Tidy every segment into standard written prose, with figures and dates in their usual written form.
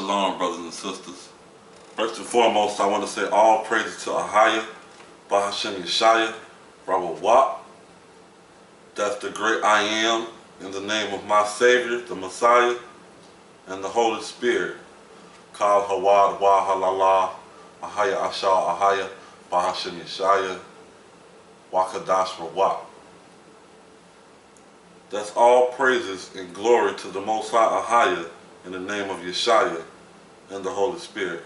Shalom, brothers and sisters. First and foremost, I want to say all praises to Ahaya, Bahashem Yeshaya, Rabbi Wap. That's the great I am, in the name of my Savior, the Messiah, and the Holy Spirit. Kal Hawad Wa Halala, Ahaya Ashal Ahaya, Bahashem Yeshaya, Wakadash Rawap. That's all praises and glory to the Most High Ahaya, in the name of Yeshaya and the Holy Spirit.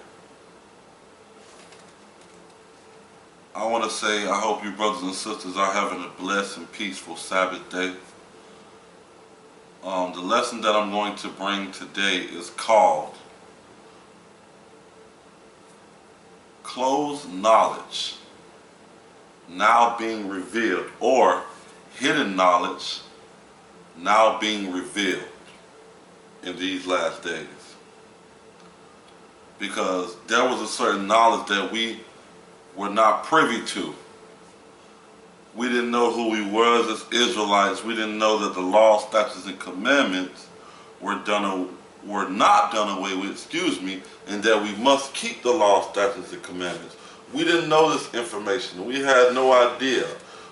I want to say I hope you brothers and sisters are having a blessed and peaceful Sabbath day. The lesson that I'm going to bring today is called Closed Knowledge Now Being Revealed, or Hidden Knowledge Now Being Revealed in these last days. Because there was a certain knowledge that we were not privy to. We didn't know who we was as Israelites. We didn't know that the law, statutes, and commandments were not done away with, and that we must keep the law, statutes, and commandments. We didn't know this information. We had no idea.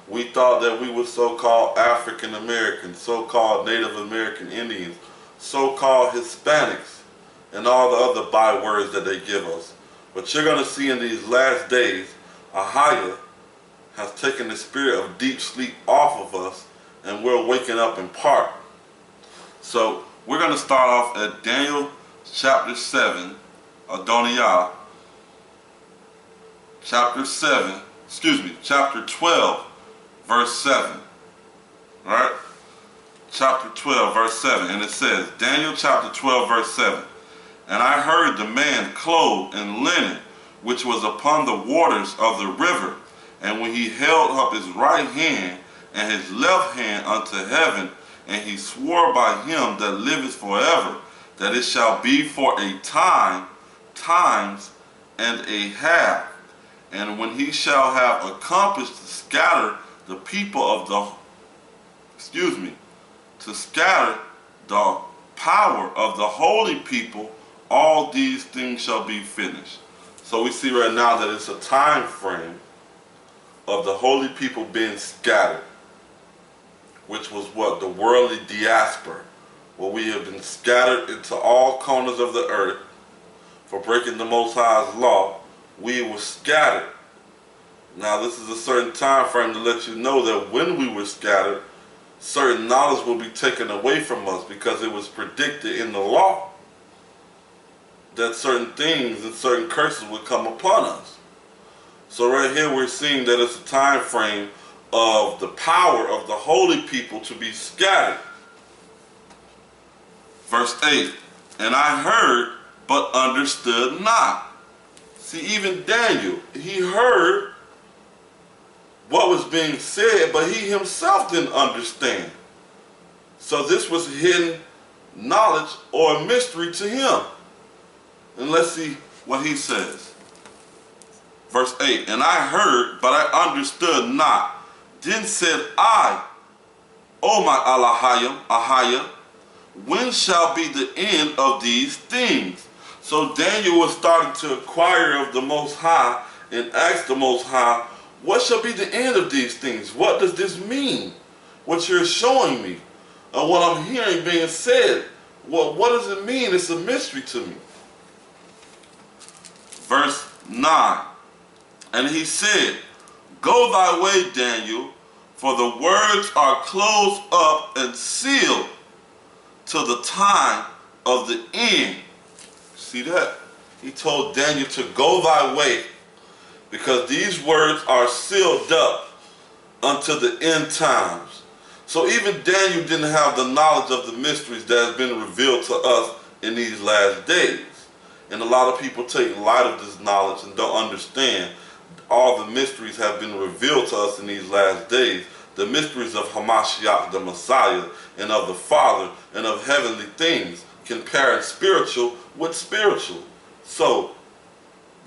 We thought that we were so-called African Americans, so-called Native American Indians, so-called Hispanics, and all the other bywords that they give us. But you're going to see in these last days, Ahaya has taken the spirit of deep sleep off of us, and we're waking up in part. So we're going to start off at Daniel chapter 7, Adoniah, chapter 12, verse 7. Alright? Chapter 12, verse 7. And it says, Daniel chapter 12, verse 7. And I heard the man clothed in linen, which was upon the waters of the river. And when he held up his right hand and his left hand unto heaven, and he swore by him that liveth forever, that it shall be for a time, times, and a half. And when he shall have accomplished to scatter the people of to scatter the power of the holy people, all these things shall be finished. So we see right now that it's a time frame of the holy people being scattered, which was what? The worldly diaspora, where we have been scattered into all corners of the earth for breaking the Most High's law. We were scattered. Now this is a certain time frame to let you know that when we were scattered, certain knowledge will be taken away from us, because it was predicted in the law that certain things and certain curses would come upon us. So right here we're seeing that it's a time frame of the power of the holy people to be scattered. Verse 8, and I heard but understood not. See, even Daniel, he heard what was being said, but he himself didn't understand. So this was hidden knowledge or a mystery to him. And let's see what he says. Verse 8, and I heard, but I understood not. Then said I, O my Ahaya, when shall be the end of these things? So Daniel was starting to inquire of the Most High and ask the Most High, what shall be the end of these things? What does this mean? What you're showing me, what I'm hearing being said, what does it mean? It's a mystery to me. Verse 9, and he said, go thy way, Daniel, for the words are closed up and sealed till the time of the end. See that? He told Daniel to go thy way, because these words are sealed up unto the end times. So even Daniel didn't have the knowledge of the mysteries that has been revealed to us in these last days. And a lot of people take light of this knowledge and don't understand all the mysteries have been revealed to us in these last days. The mysteries of Hamashiach, the Messiah, and of the Father, and of heavenly things, comparing spiritual with spiritual. So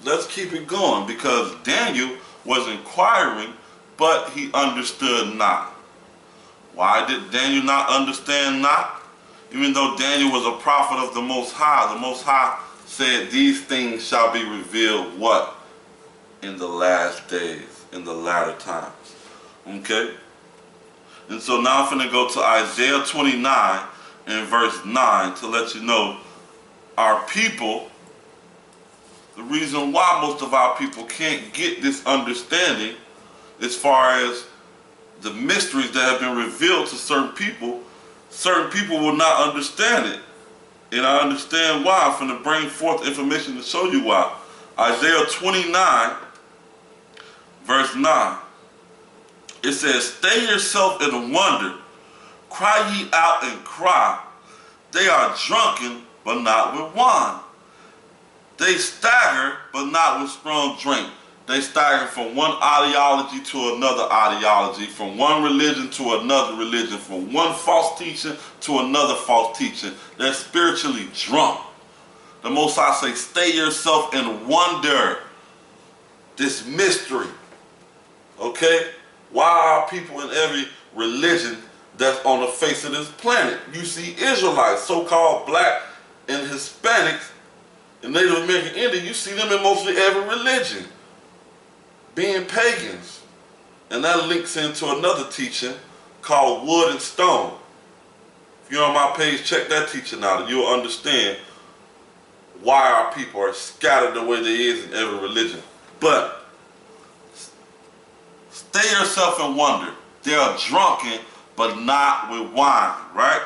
let's keep it going, because Daniel was inquiring, but he understood not. Why did Daniel not understand not? Even though Daniel was a prophet of the Most High said these things shall be revealed what? In the last days, in the latter times. Okay? And so now I'm going to go to Isaiah 29 and verse 9 to let you know our people, the reason why most of our people can't get this understanding as far as the mysteries that have been revealed to certain people will not understand it. And I understand why. I'm going to bring forth information to show you why. Isaiah 29 verse 9. It says, stay yourself in wonder, cry ye out and cry. They are drunken, but not with wine. They stagger, but not with strong drink. They stagger from one ideology to another ideology, from one religion to another religion, from one false teaching to another false teaching. They're spiritually drunk. The Most High say, stay yourself in wonder. This mystery. Okay? Why are people in every religion that's on the face of this planet? You see Israelites, so-called black and Hispanics, and Native American Indian, you see them in mostly every religion, being pagans. And that links into another teaching called Wood and Stone. If you're on my page, check that teaching out and you'll understand why our people are scattered the way they is in every religion. But stay yourself in wonder. They are drunken, but not with wine, right?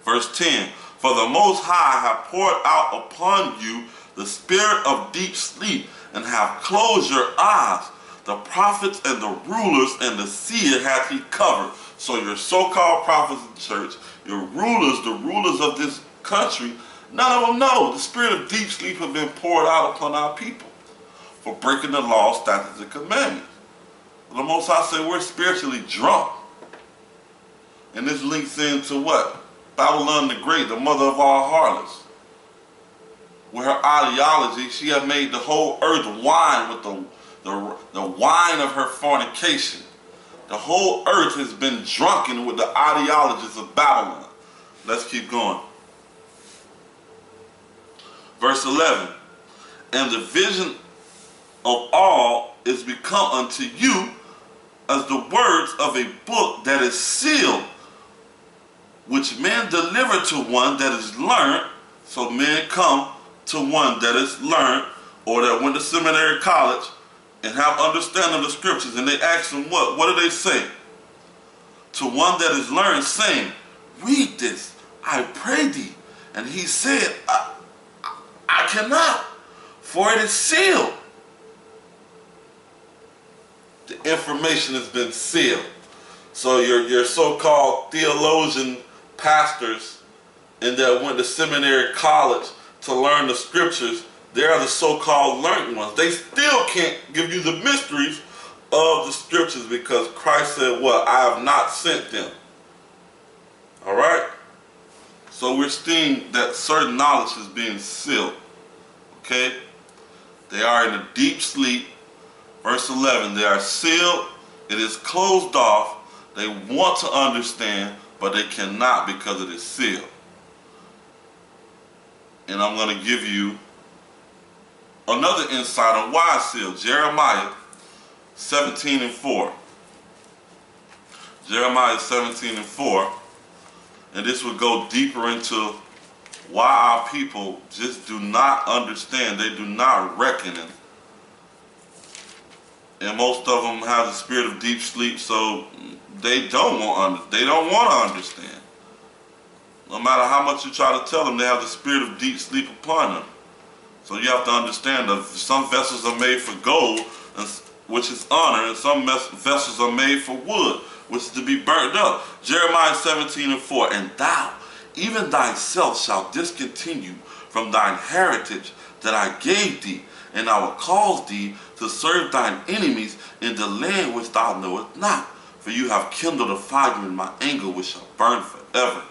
Verse 10, for the Most High have poured out upon you the spirit of deep sleep, and have closed your eyes. The prophets and the rulers and the seer hath he covered. So your so-called prophets in the church, your rulers, the rulers of this country, none of them know. The spirit of deep sleep has been poured out upon our people for breaking the law, statutes, and commandments. The Most High said we're spiritually drunk. And this links into what? Babylon the Great, the mother of all harlots. With her ideology, she had made the whole earth wine with the wine of her fornication. The whole earth has been drunken with the ideologies of Babylon. Let's keep going. Verse 11, and the vision of all is become unto you as the words of a book that is sealed, which men deliver to one that is learned. So men come to one that is learned, or that went to seminary, college, and have understanding of the scriptures, and they ask them what? What do they say? To one that is learned, saying, read this, I pray thee. And he said, I cannot, for it is sealed. The information has been sealed. So your so-called theologian pastors and that went to seminary, college to learn the scriptures, they are the so-called learned ones. They still can't give you the mysteries of the scriptures because Christ said what? I have not sent them. Alright? So we're seeing that certain knowledge is being sealed. Okay? They are in a deep sleep. Verse 11, they are sealed. It is closed off. They want to understand, but they cannot because it is sealed. And I'm going to give you another insight on why it's sealed. Jeremiah 17 and 4. Jeremiah 17 and 4. And this would go deeper into why our people just do not understand. They do not reckon. And most of them have the spirit of deep sleep, so they don't want to understand. No matter how much you try to tell them, they have the spirit of deep sleep upon them. So you have to understand that some vessels are made for gold, which is honor, and some vessels are made for wood, which is to be burnt up. Jeremiah 17 and 4, and thou, even thyself, shalt discontinue from thine heritage that I gave thee, and I will cause thee to serve thine enemies in the land which thou knowest not. For you have kindled a fire in my anger, which shall burn forever.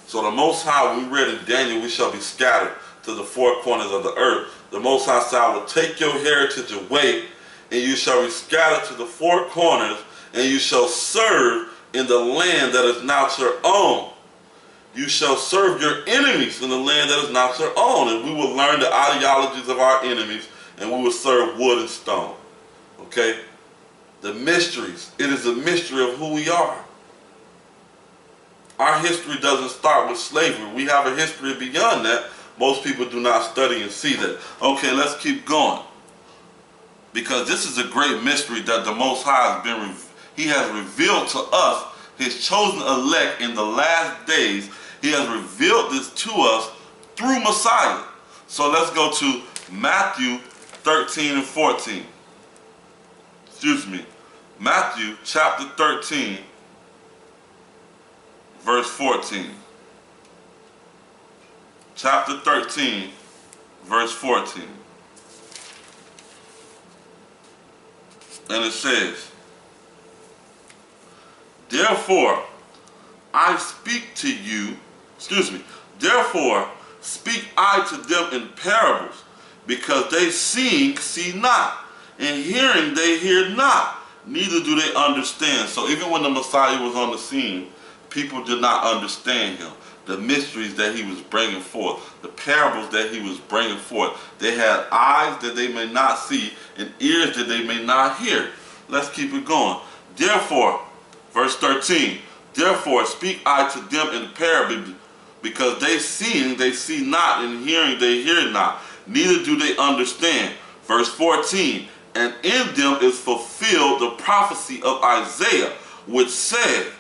So the Most High, we read in Daniel, we shall be scattered to the four corners of the earth. The Most High said, I will take your heritage away, and you shall be scattered to the four corners, and you shall serve in the land that is not your own. You shall serve your enemies in the land that is not your own. And we will learn the ideologies of our enemies, and we will serve wood and stone. Okay? The mysteries. It is a mystery of who we are. Our history doesn't start with slavery. We have a history beyond that. Most people do not study and see that. Okay, let's keep going. Because this is a great mystery that the Most High He has revealed to us, His chosen elect in the last days. He has revealed this to us through Messiah. So let's go to Matthew 13 and 14. Excuse me. Matthew chapter 13, verse 14. Chapter 13, verse 14. And it says, therefore speak I to them in parables, because they seeing see not, and hearing they hear not, neither do they understand. So even when the Messiah was on the scene, people did not understand him. The mysteries that he was bringing forth, the parables that he was bringing forth. They had eyes that they may not see and ears that they may not hear. Let's keep it going. Therefore, verse 13, therefore speak I to them in parables, because they seeing they see not, and hearing they hear not, neither do they understand. Verse 14, and in them is fulfilled the prophecy of Isaiah, which said,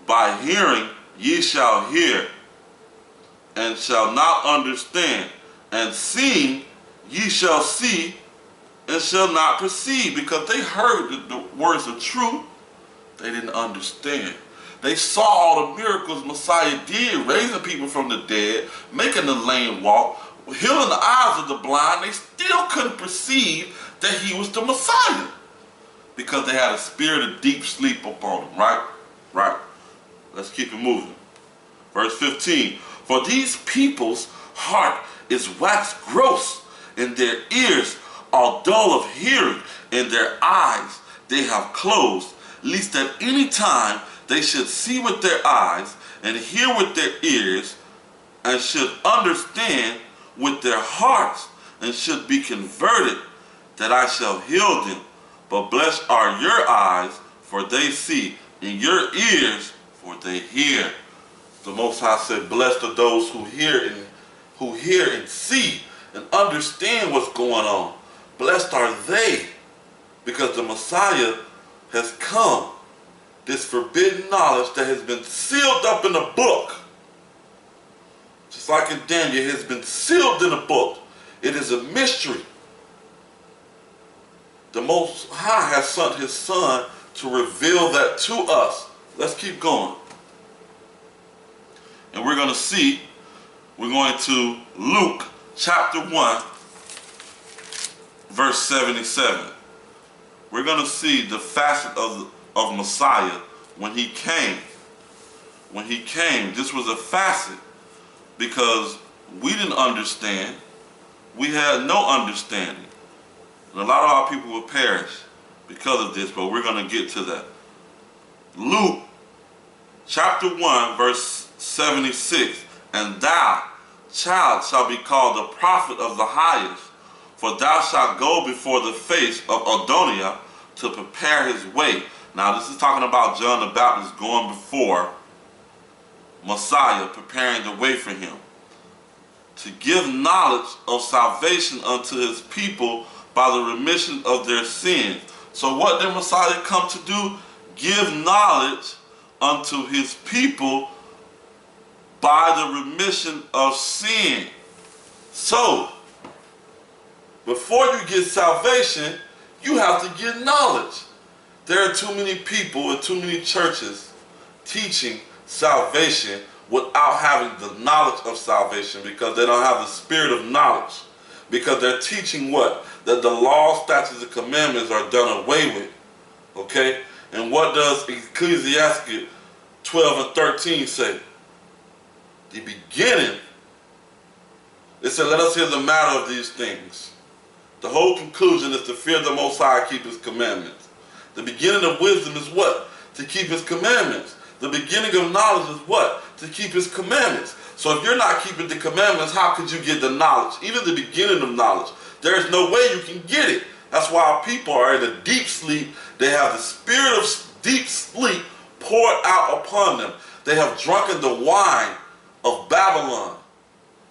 by hearing ye shall hear, and shall not understand, and seeing ye shall see, and shall not perceive. Because they heard the words of truth, they didn't understand. They saw all the miracles Messiah did, raising people from the dead, making the lame walk, healing the eyes of the blind. They still couldn't perceive that he was the Messiah, because they had a spirit of deep sleep upon them, right? Right. Let's keep it moving. Verse 15, for these people's heart is waxed gross, and their ears are dull of hearing, and their eyes they have closed, lest at any time they should see with their eyes, and hear with their ears, and should understand with their hearts, and should be converted, that I shall heal them. But blessed are your eyes, for they see, and your ears, for they hear. The Most High said, blessed are those who hear and see and understand what's going on. Blessed are they, because the Messiah has come. This forbidden knowledge that has been sealed up in a book, just like in Daniel, it has been sealed in a book. It is a mystery. The Most High has sent his Son to reveal that to us. Let's keep going. And we're going to see, we're going to Luke chapter 1, verse 77. We're going to see the facet of Messiah when he came. When he came, this was a facet, because we didn't understand. We had no understanding. And a lot of our people will perish because of this, but we're going to get to that. Luke chapter 1, verse 76. And thou, child, shalt be called the prophet of the highest, for thou shalt go before the face of Adonijah to prepare his way. Now this is talking about John the Baptist going before Messiah, preparing the way for him, to give knowledge of salvation unto his people by the remission of their sins. So what did Messiah come to do? Give knowledge unto his people by the remission of sin. So, before you get salvation, you have to get knowledge. There are too many people and too many churches teaching salvation without having the knowledge of salvation, because they don't have the spirit of knowledge. Because they're teaching what? That the law, statutes, and commandments are done away with. Okay? And what does Ecclesiastes 12 and 13 say? The beginning, it said, let us hear the matter of these things. The whole conclusion is to fear the Most High, keep his commandments. The beginning of wisdom is what? To keep his commandments. The beginning of knowledge is what? To keep his commandments. So if you're not keeping the commandments, how could you get the knowledge? Even the beginning of knowledge. There's no way you can get it. That's why people are in a deep sleep. They have the spirit of deep sleep poured out upon them. They have drunken the wine of Babylon,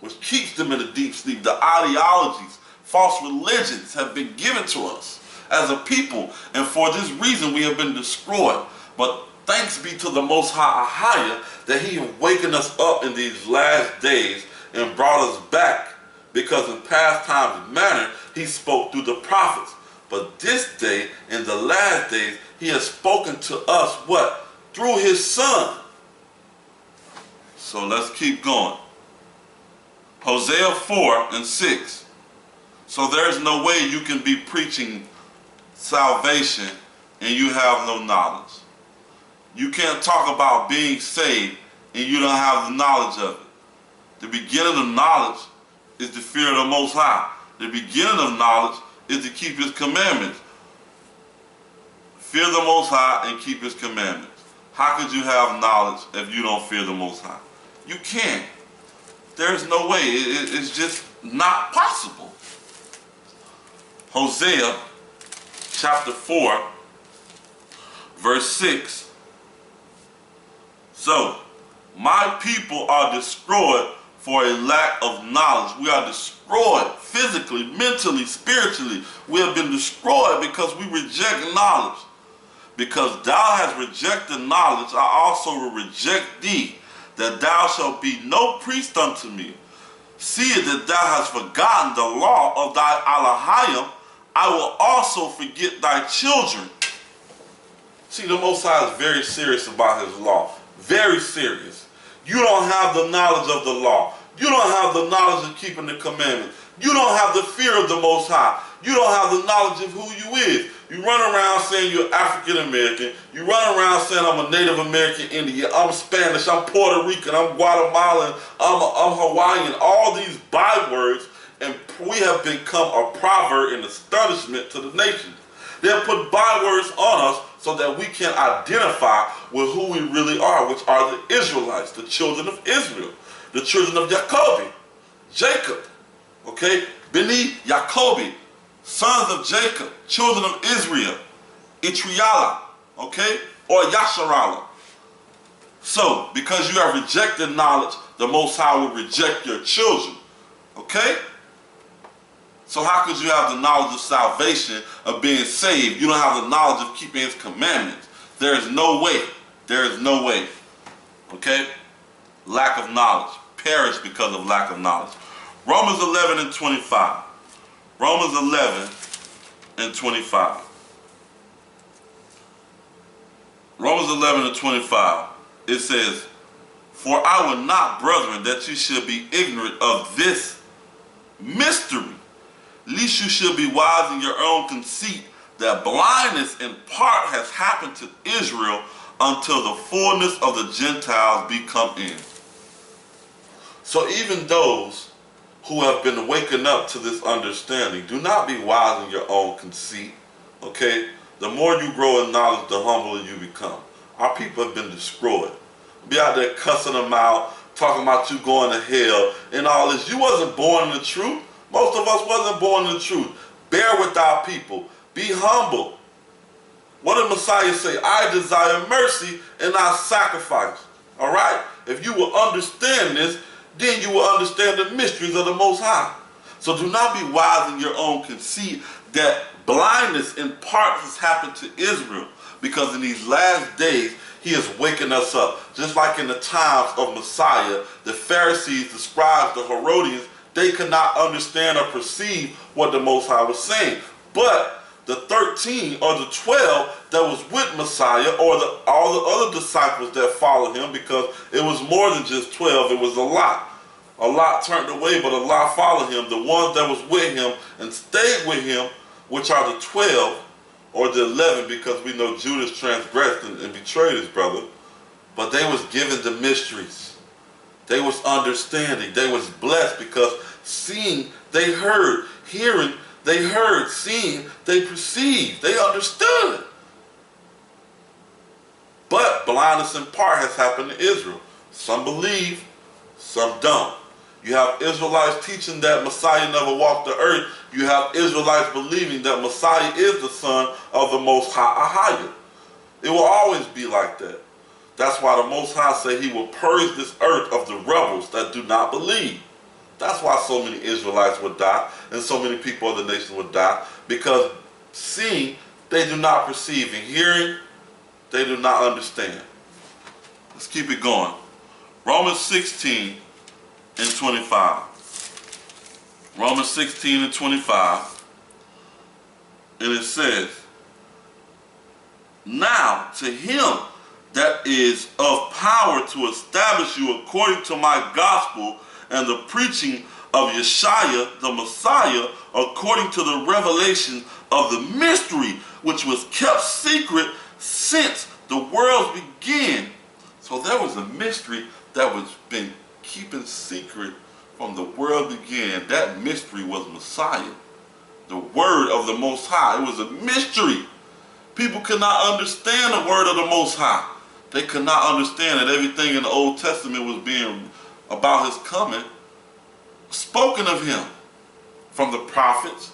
which keeps them in a deep sleep. The ideologies, false religions have been given to us as a people, and for this reason we have been destroyed. But thanks be to the Most High that he has wakened us up in these last days and brought us back, because in past times and manner he spoke through the prophets. But this day, in the last days, he has spoken to us what? Through his Son. So let's keep going. Hosea 4:6. So there's no way you can be preaching salvation and you have no knowledge. You can't talk about being saved and you don't have the knowledge of it. The beginning of knowledge is the fear of the Most High. The beginning of knowledge is to keep his commandments. Fear the Most High and keep his commandments. How could you have knowledge if you don't fear the Most High? You can't. There's no way. It's just not possible. Hosea chapter 4 verse 6. So, my people are destroyed for a lack of knowledge. We are destroyed physically, mentally, spiritually. We have been destroyed because we reject knowledge. Because thou hast rejected knowledge, I also will reject thee, that thou shalt be no priest unto me. See it that thou hast forgotten the law of thy Elohim, I will also forget thy children. See, the Most High is very serious about his law. Very serious. You don't have the knowledge of the law. You don't have the knowledge of keeping the commandments. You don't have the fear of the Most High. You don't have the knowledge of who you is. You run around saying you're African American. You run around saying I'm a Native American Indian. I'm Spanish. I'm Puerto Rican. I'm Guatemalan. I'm Hawaiian. All these bywords, and we have become a proverb and astonishment to the nations. They have put bywords on us so that we can identify with who we really are, which are the Israelites, the children of Israel, the children of Jacob, okay? Beni Yacobi, sons of Jacob, children of Israel, Itriala, okay? Or Yasharala. So, because you have rejected knowledge, the Most High will reject your children, okay? So how could you have the knowledge of salvation, of being saved? You don't have the knowledge of keeping his commandments. There is no way. There is no way. Okay? Lack of knowledge. Perish because of lack of knowledge. Romans 11:25. Romans 11:25. Romans 11:25. It says, for I would not, brethren, that you should be ignorant of this mystery, lest you should be wise in your own conceit, that blindness in part has happened to Israel until the fullness of the Gentiles be come in. So even those who have been waking up to this understanding, do not be wise in your own conceit, okay? The more you grow in knowledge, the humbler you become. Our people have been destroyed. Be out there cussing them out, talking about you going to hell and all this. You wasn't born in the truth. Most of us wasn't born in the truth. Bear with our people. Be humble. What did Messiah say? I desire mercy and not sacrifice. All right? If you will understand this, then you will understand the mysteries of the Most High. So do not be wise in your own conceit, that blindness in part has happened to Israel, because in these last days he is waking us up. Just like in the times of Messiah, the Pharisees, the scribes, the Herodians, they could not understand or perceive what the Most High was saying. But the 13 or the 12 that was with Messiah, or all the other disciples that followed him, because it was more than just 12, it was a lot. A lot turned away, but a lot followed him. The ones that was with him and stayed with him, which are the 12 or the 11, because we know Judas transgressed and betrayed his brother. But they was given the mysteries. They was understanding. They was blessed, because seeing, they heard. Hearing, they heard. Seeing, they perceived. They understood. But blindness in part has happened to Israel. Some believe, some don't. You have Israelites teaching that Messiah never walked the earth. You have Israelites believing that Messiah is the Son of the Most High, Ahaya. It will always be like that. That's why the Most High said he will purge this earth of the rebels that do not believe. That's why so many Israelites would die and so many people of the nation would die, because seeing, they do not perceive, and hearing, they do not understand. Let's keep it going. Romans 16 and 25. Romans 16 and 25. And it says, now to him that is of power to establish you according to my gospel and the preaching of Yeshua the Messiah, according to the revelation of the mystery which was kept secret since the world began. So there was a mystery that was been keeping secret from the world began. That mystery was Messiah, the word of the Most High. It was a mystery. People could not understand the word of the Most High. They could not understand that everything in the Old Testament was being about his coming, spoken of him, from the prophets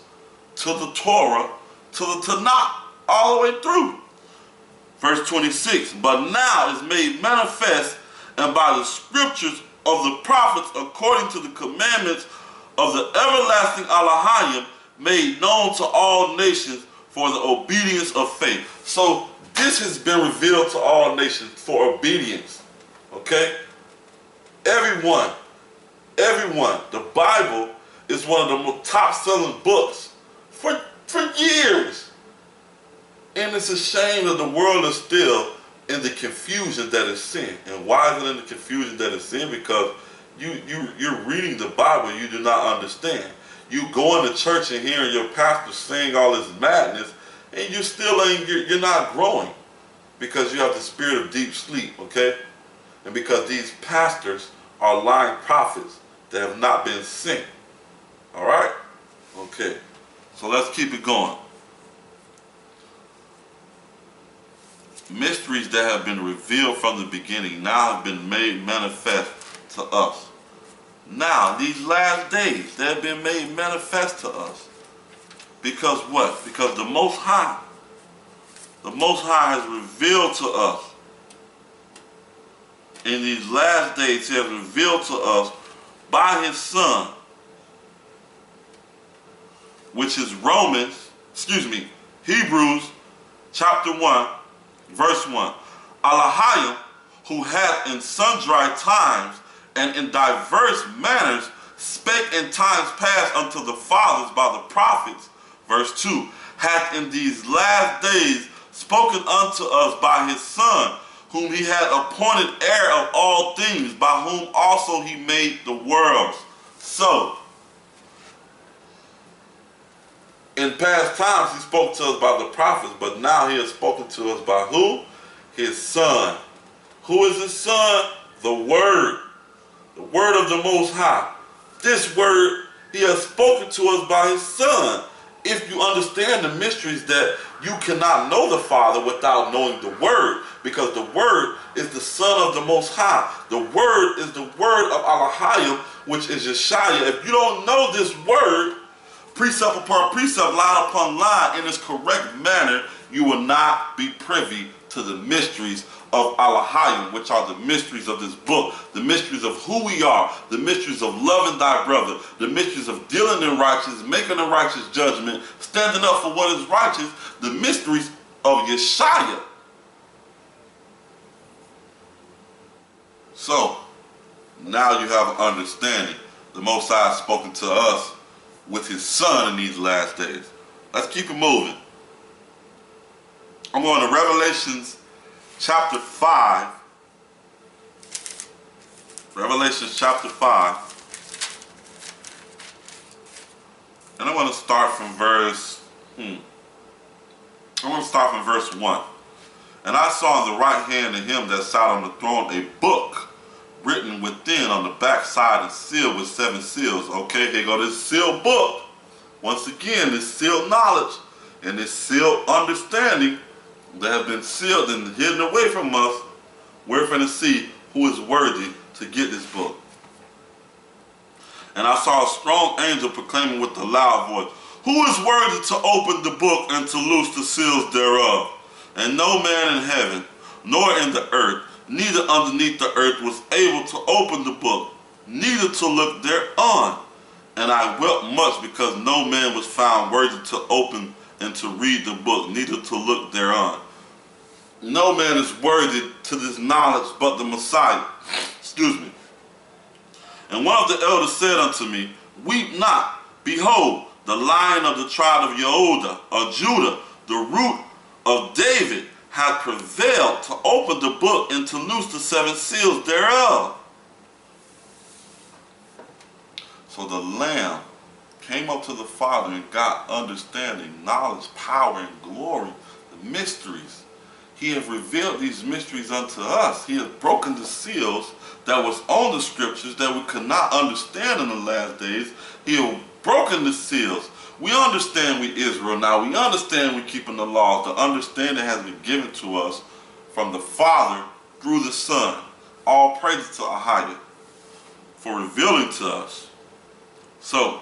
to the Torah to the Tanakh, all the way through. Verse 26, but now is made manifest, and by the scriptures of the prophets, according to the commandments of the everlasting Elohim, made known to all nations for the obedience of faith. So this has been revealed to all nations for obedience. Okay? Everyone. The Bible is one of the top-selling books for years. And it's a shame that the world is still in the confusion that it's in. And why is it in the confusion that it's in? Because you're reading the Bible, you do not understand. You going to church and hearing your pastor sing all this madness, and you still ain't, you're not growing, because you have the spirit of deep sleep, okay? And because these pastors are lying prophets that have not been sent. All right? Okay. So let's keep it going. Mysteries that have been revealed from the beginning now have been made manifest to us. Now, these last days, they have been made manifest to us. Because what? Because the Most High has revealed to us. In these last days, he has revealed to us by his Son, which is Hebrews chapter 1, verse 1. Elohim, who hath in sundry times and in diverse manners spake in times past unto the fathers by the prophets, verse 2, hath in these last days spoken unto us by his Son, whom he had appointed heir of all things, by whom also he made the worlds. So, in past times he spoke to us by the prophets, but now he has spoken to us by who? His Son. Who is his Son? The Word. The Word of the Most High. This Word he has spoken to us by his Son. If you understand the mysteries that you cannot know the Father without knowing the Word, because the Word is the Son of the Most High. The Word is the Word of Elohim, which is Yeshua. If you don't know this Word, precept upon precept, line upon line, in its correct manner, you will not be privy to the mysteries of Elohim, which are the mysteries of this book, the mysteries of who we are, the mysteries of loving thy brother, the mysteries of dealing in righteousness, making a righteous judgment, standing up for what is righteous, the mysteries of Yeshua. So, now you have an understanding. The Most High has spoken to us with his Son in these last days. Let's keep it moving. I'm going to Revelations chapter 5. Revelations chapter 5. And I'm going to start from verse 1. And I saw on the right hand of him that sat on the throne a book written within on the back side and sealed with 7 seals. Okay, here go this sealed book. Once again, this sealed knowledge and this sealed understanding that have been sealed and hidden away from us. We're finna see who is worthy to get this book. And I saw a strong angel proclaiming with a loud voice, who is worthy to open the book and to loose the seals thereof? And no man in heaven, nor in the earth, neither underneath the earth was able to open the book, neither to look thereon. And I wept much because no man was found worthy to open and to read the book, neither to look thereon. No man is worthy to this knowledge but the Messiah. Excuse me. And one of the elders said unto me, weep not. Behold, the Lion of the tribe of Judah, the root of David, hath prevailed to open the book and to loose the 7 seals thereof. So the Lamb came up to the Father and got understanding, knowledge, power, and glory, the mysteries. He hath revealed these mysteries unto us. He hath broken the seals that was on the scriptures that we could not understand in the last days. He hath broken the seals. We understand we Israel now. We understand we keeping the laws. The understanding has been given to us from the Father through the Son. All praise to Ahaya for revealing to us. So,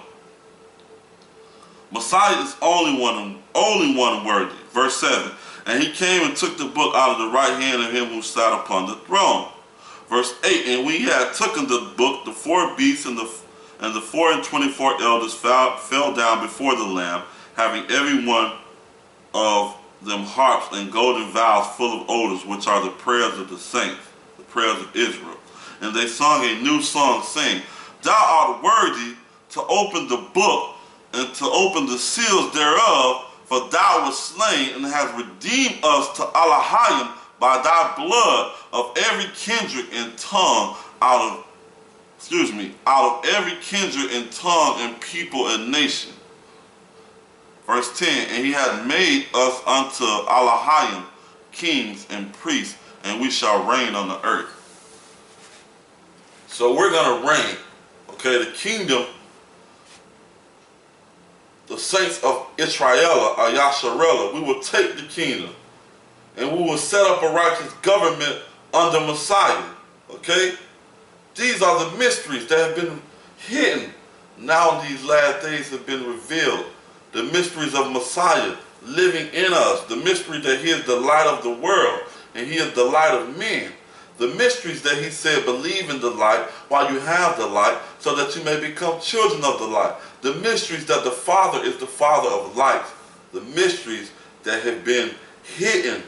Messiah is only one worthy. Verse 7. And he came and took the book out of the right hand of him who sat upon the throne. Verse 8. And when he had taken the book, the 4 beasts and the 4 and 24 elders fell down before the Lamb, having every one of them harps and golden vials full of odors, which are the prayers of the saints, the prayers of Israel. And they sung a new song, saying, Thou art worthy to open the book and to open the seals thereof, for thou wast slain and hast redeemed us to Elohim by thy blood of every kindred and tongue out of every kindred and tongue and people and nation. Verse 10, and he hath made us unto Elohim kings and priests, and we shall reign on the earth. So we're going to reign. Okay, the kingdom, the saints of Israel, or Yasharella, we will take the kingdom and we will set up a righteous government under Messiah. Okay? These are the mysteries that have been hidden. Now in these last days have been revealed. The mysteries of Messiah living in us. The mystery that he is the light of the world and he is the light of men. The mysteries that he said, believe in the light while you have the light, so that you may become children of the light. The mysteries that the Father is the Father of lights. The mysteries that have been hidden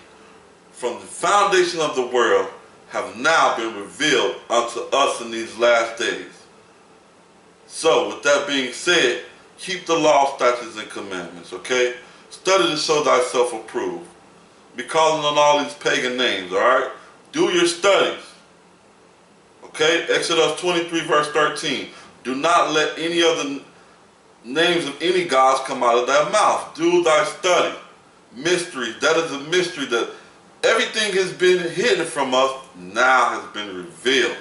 from the foundation of the world have now been revealed unto us in these last days. So, with that being said, keep the law, statutes, and commandments, okay? Study to show thyself approved. Be calling on all these pagan names, alright? Do your studies. Okay? Exodus 23 verse 13. Do not let any of the names of any gods come out of thy mouth. Do thy study. Mysteries. That is a mystery that everything has been hidden from us, now has been revealed.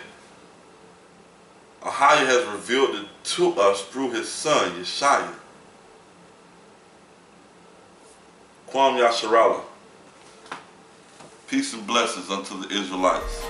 Ahaya has revealed it to us through his son, Yeshaya. Kwam Yasharala. Peace and blessings unto the Israelites.